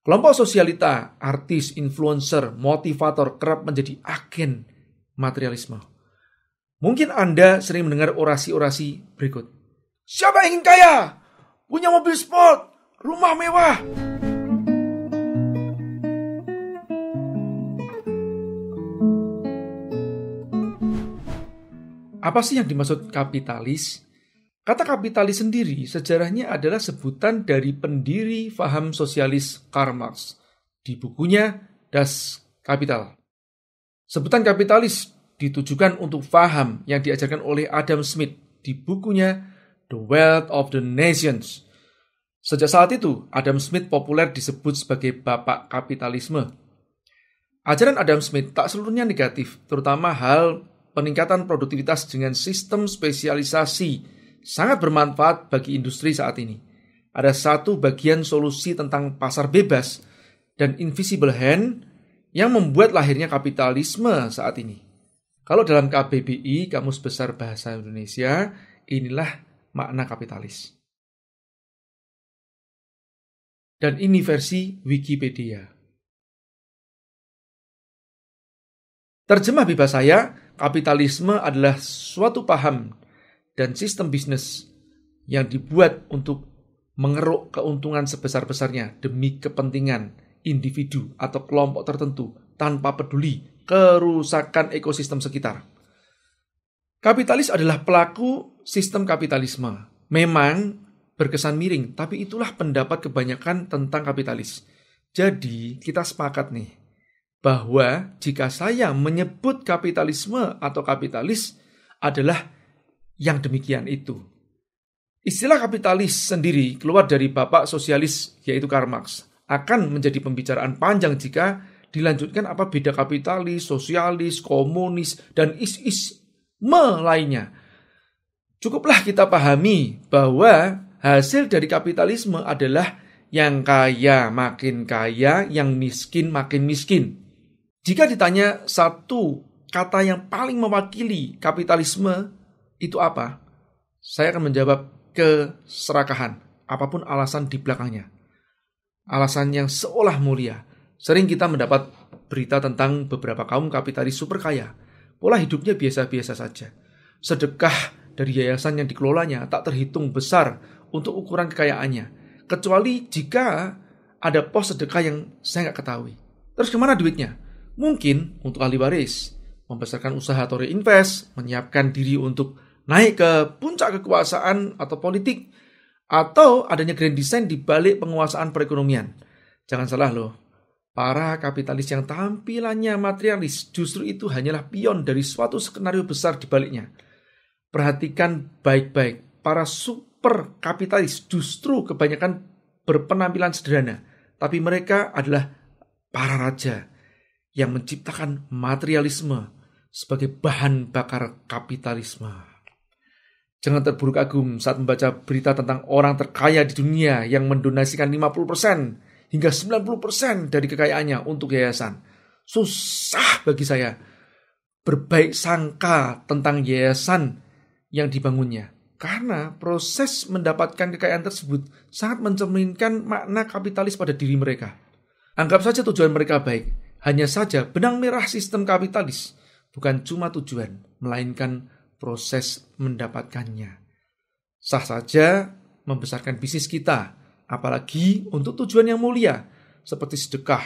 Kelompok sosialita, artis, influencer, motivator kerap menjadi agen materialisme. Mungkin Anda sering mendengar orasi-orasi berikut. Siapa yang ingin kaya? Punya mobil sport, rumah mewah. Apa sih yang dimaksud kapitalis? Kata kapitalis sendiri sejarahnya adalah sebutan dari pendiri paham sosialis Karl Marx di bukunya Das Kapital. Sebutan kapitalis ditujukan untuk paham yang diajarkan oleh Adam Smith di bukunya The Wealth of the Nations. Sejak saat itu, Adam Smith populer disebut sebagai bapak kapitalisme. Ajaran Adam Smith tak seluruhnya negatif, terutama hal peningkatan produktivitas dengan sistem spesialisasi sangat bermanfaat bagi industri saat ini. Ada satu bagian solusi tentang pasar bebas dan invisible hand yang membuat lahirnya kapitalisme saat ini. Kalau dalam KBBI, Kamus Besar Bahasa Indonesia, inilah makna kapitalis. Dan ini versi Wikipedia. Terjemah bebas saya, kapitalisme adalah suatu paham dan sistem bisnis yang dibuat untuk mengeruk keuntungan sebesar-besarnya demi kepentingan individu atau kelompok tertentu tanpa peduli kerusakan ekosistem sekitar. Kapitalis adalah pelaku sistem kapitalisme. Memang berkesan miring, tapi itulah pendapat kebanyakan tentang kapitalis. Jadi kita sepakat nih, bahwa jika saya menyebut kapitalisme atau kapitalis adalah yang demikian itu. Istilah kapitalis sendiri keluar dari bapak sosialis yaitu Karl Marx. Akan menjadi pembicaraan panjang jika dilanjutkan apa beda kapitalis, sosialis, komunis, dan isme lainnya. Cukuplah kita pahami bahwa hasil dari kapitalisme adalah yang kaya makin kaya, yang miskin makin miskin. Jika ditanya satu kata yang paling mewakili kapitalisme, itu apa? Saya akan menjawab keserakahan, apapun alasan di belakangnya. Alasan yang seolah mulia. Sering kita mendapat berita tentang beberapa kaum kapitalis super kaya. Pola hidupnya biasa-biasa saja. Sedekah dari yayasan yang dikelolanya tak terhitung besar untuk ukuran kekayaannya. Kecuali jika ada pos sedekah yang saya nggak ketahui. Terus kemana duitnya? Mungkin untuk ahli waris, membesarkan usaha atau reinvest, menyiapkan diri untuk naik ke puncak kekuasaan atau politik, atau adanya grand design di balik penguasaan perekonomian. Jangan salah loh, para kapitalis yang tampilannya materialis justru itu hanyalah pion dari suatu skenario besar di baliknya. Perhatikan baik-baik, para super kapitalis justru kebanyakan berpenampilan sederhana, tapi mereka adalah para raja yang menciptakan materialisme sebagai bahan bakar kapitalisme. Jangan terburu kagum saat membaca berita tentang orang terkaya di dunia yang mendonasikan 50% hingga 90% dari kekayaannya untuk yayasan. Susah bagi saya berbaik sangka tentang yayasan yang dibangunnya. Karena proses mendapatkan kekayaan tersebut sangat mencerminkan makna kapitalis pada diri mereka. Anggap saja tujuan mereka baik. Hanya saja benang merah sistem kapitalis bukan cuma tujuan, melainkan proses mendapatkannya. Sah saja membesarkan bisnis kita, apalagi untuk tujuan yang mulia, seperti sedekah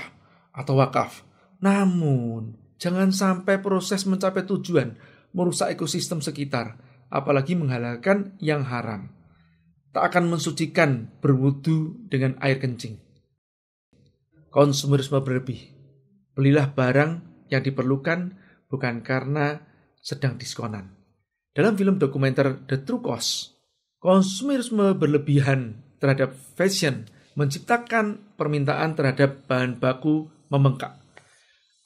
atau wakaf. Namun, jangan sampai proses mencapai tujuan merusak ekosistem sekitar, apalagi menghalalkan yang haram. Tak akan mensucikan berwudu dengan air kencing. Konsumerisme berlebih. Belilah barang yang diperlukan bukan karena sedang diskonan. Dalam film dokumenter The True Cost, konsumerisme berlebihan terhadap fashion menciptakan permintaan terhadap bahan baku membengkak.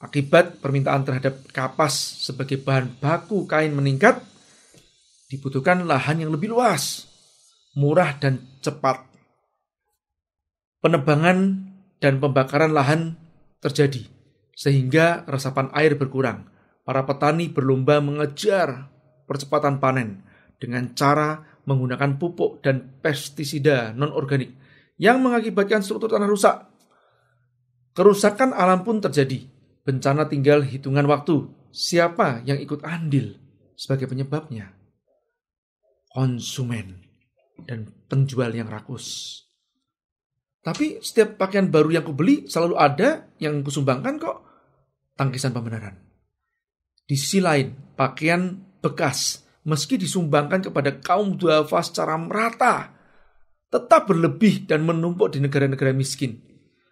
Akibat permintaan terhadap kapas sebagai bahan baku kain meningkat, dibutuhkan lahan yang lebih luas, murah dan cepat. Penebangan dan pembakaran lahan terjadi, sehingga resapan air berkurang. Para petani berlomba mengejar percepatan panen dengan cara menggunakan pupuk dan pestisida non-organik yang mengakibatkan struktur tanah rusak. Kerusakan alam pun terjadi. Bencana tinggal hitungan waktu. Siapa yang ikut andil sebagai penyebabnya? Konsumen dan penjual yang rakus. Tapi setiap pakaian baru yang kubeli selalu ada yang kusumbangkan kok. Tangkisan pembenaran. Di sisi lain, pakaian bekas meski disumbangkan kepada kaum duafa secara merata, tetap berlebih dan menumpuk di negara-negara miskin.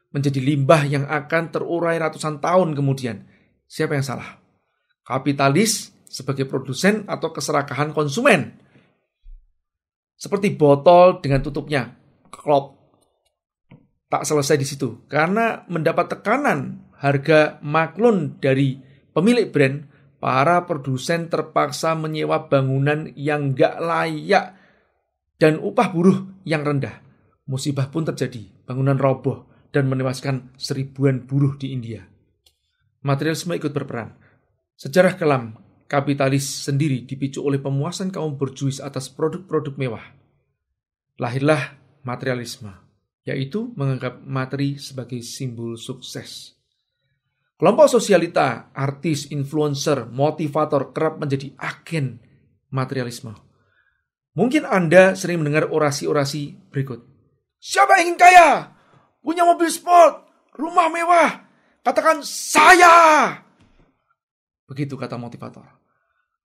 Menjadi limbah yang akan terurai ratusan tahun kemudian. Siapa yang salah? Kapitalis sebagai produsen atau keserakahan konsumen? Seperti botol dengan tutupnya, klop. Tak selesai di situ, karena mendapat tekanan harga maklun dari pemilik brand, para produsen terpaksa menyewa bangunan yang gak layak dan upah buruh yang rendah. Musibah pun terjadi, bangunan roboh dan menewaskan 1000-an buruh di India. Materialisme ikut berperan. Sejarah kelam kapitalis sendiri dipicu oleh pemuasan kaum borjuis atas produk-produk mewah. Lahirlah materialisme, yaitu menganggap materi sebagai simbol sukses. Kelompok sosialita, artis, influencer, motivator kerap menjadi agen materialisme. Mungkin Anda sering mendengar orasi-orasi berikut. Siapa yang ingin kaya? Punya mobil sport, rumah mewah. Katakan saya. Begitu kata motivator.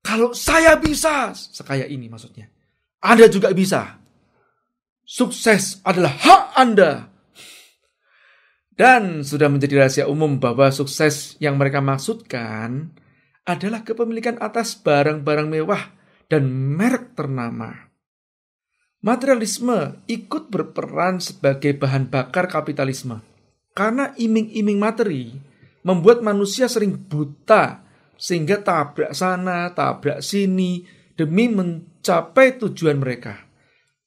Kalau saya bisa, sekaya ini maksudnya. Anda juga bisa. Sukses adalah hak Anda. Dan sudah menjadi rahasia umum bahwa sukses yang mereka maksudkan adalah kepemilikan atas barang-barang mewah dan merek ternama. Materialisme ikut berperan sebagai bahan bakar kapitalisme. Karena iming-iming materi membuat manusia sering buta sehingga tabrak sana, tabrak sini demi mencapai tujuan mereka.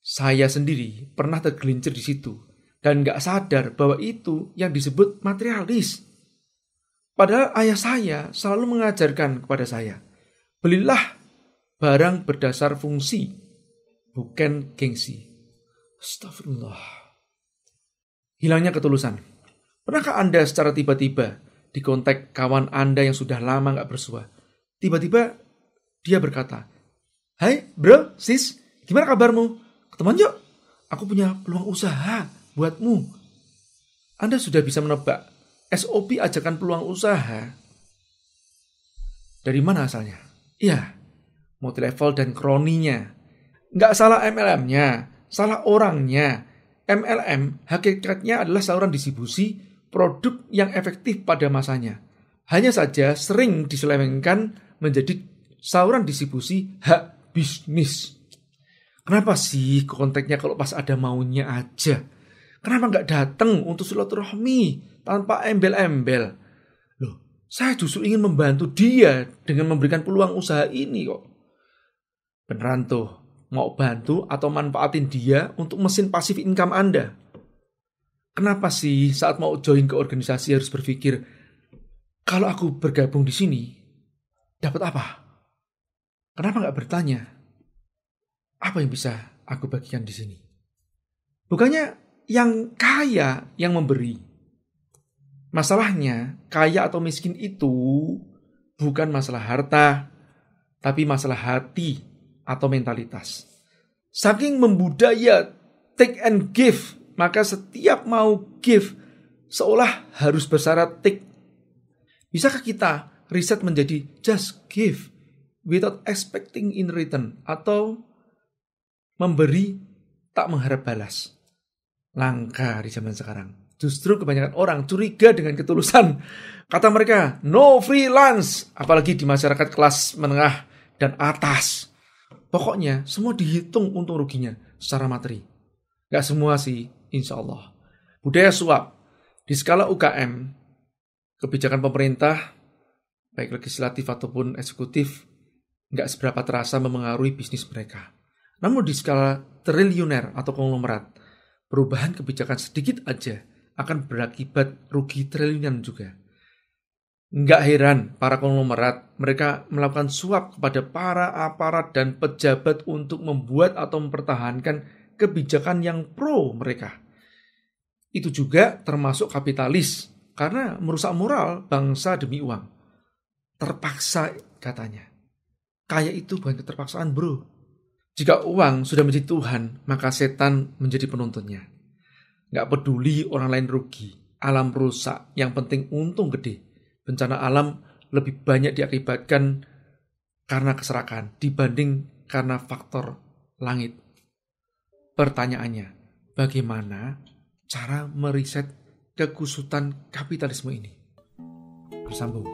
Saya sendiri pernah tergelincir di situ. Dan gak sadar bahwa itu yang disebut materialis. Padahal ayah saya selalu mengajarkan kepada saya, belilah barang berdasar fungsi, bukan gengsi. Astagfirullah. Hilangnya ketulusan. Pernahkah Anda secara tiba-tiba dikontak kawan Anda yang sudah lama gak bersua? Tiba-tiba dia berkata, "Hai bro, sis, gimana kabarmu? Ketemuan yuk, aku punya peluang usaha buatmu." Anda sudah bisa menebak SOP ajakan peluang usaha. Dari mana asalnya? Iya, multilevel dan kroninya. Nggak salah MLM-nya, salah orangnya. MLM hakikatnya adalah saluran distribusi produk yang efektif pada masanya. Hanya saja sering diselewengkan menjadi saluran distribusi hak bisnis. Kenapa sih kontaknya kalau pas ada maunya aja? Kenapa nggak datang untuk silaturahmi tanpa embel-embel? Loh, saya justru ingin membantu dia dengan memberikan peluang usaha ini kok. Beneran tuh, mau bantu atau manfaatin dia untuk mesin pasif income Anda? Kenapa sih saat mau join ke organisasi harus berpikir, kalau aku bergabung di sini, dapat apa? Kenapa nggak bertanya, apa yang bisa aku bagikan di sini? Bukannya yang kaya yang memberi. Masalahnya, kaya atau miskin itu bukan masalah harta, tapi masalah hati atau mentalitas. Saking membudaya take and give, maka setiap mau give seolah harus bersyarat take. Bisakah kita riset menjadi just give without expecting in return, atau memberi tak mengharap balas? Langka di zaman sekarang. Justru kebanyakan orang curiga dengan ketulusan. Kata mereka, no freelance. Apalagi di masyarakat kelas menengah dan atas. Pokoknya semua dihitung untung ruginya secara materi. Gak semua sih, insya Allah. Budaya suap. Di skala UKM, kebijakan pemerintah, baik legislatif ataupun eksekutif, gak seberapa terasa memengaruhi bisnis mereka. Namun di skala triliuner atau konglomerat, perubahan kebijakan sedikit aja akan berakibat rugi triliunan juga. Nggak heran para konglomerat mereka melakukan suap kepada para aparat dan pejabat untuk membuat atau mempertahankan kebijakan yang pro mereka. Itu juga termasuk kapitalis Karena merusak moral bangsa demi uang. Terpaksa katanya. Kaya itu bukan keterpaksaan bro. Jika uang sudah menjadi Tuhan, maka setan menjadi penuntunnya. Gak peduli orang lain rugi, alam rusak, yang penting untung gede. Bencana alam lebih banyak diakibatkan karena keserakan dibanding karena faktor langit. Pertanyaannya, bagaimana cara meriset kekusutan kapitalisme ini? Bersambung.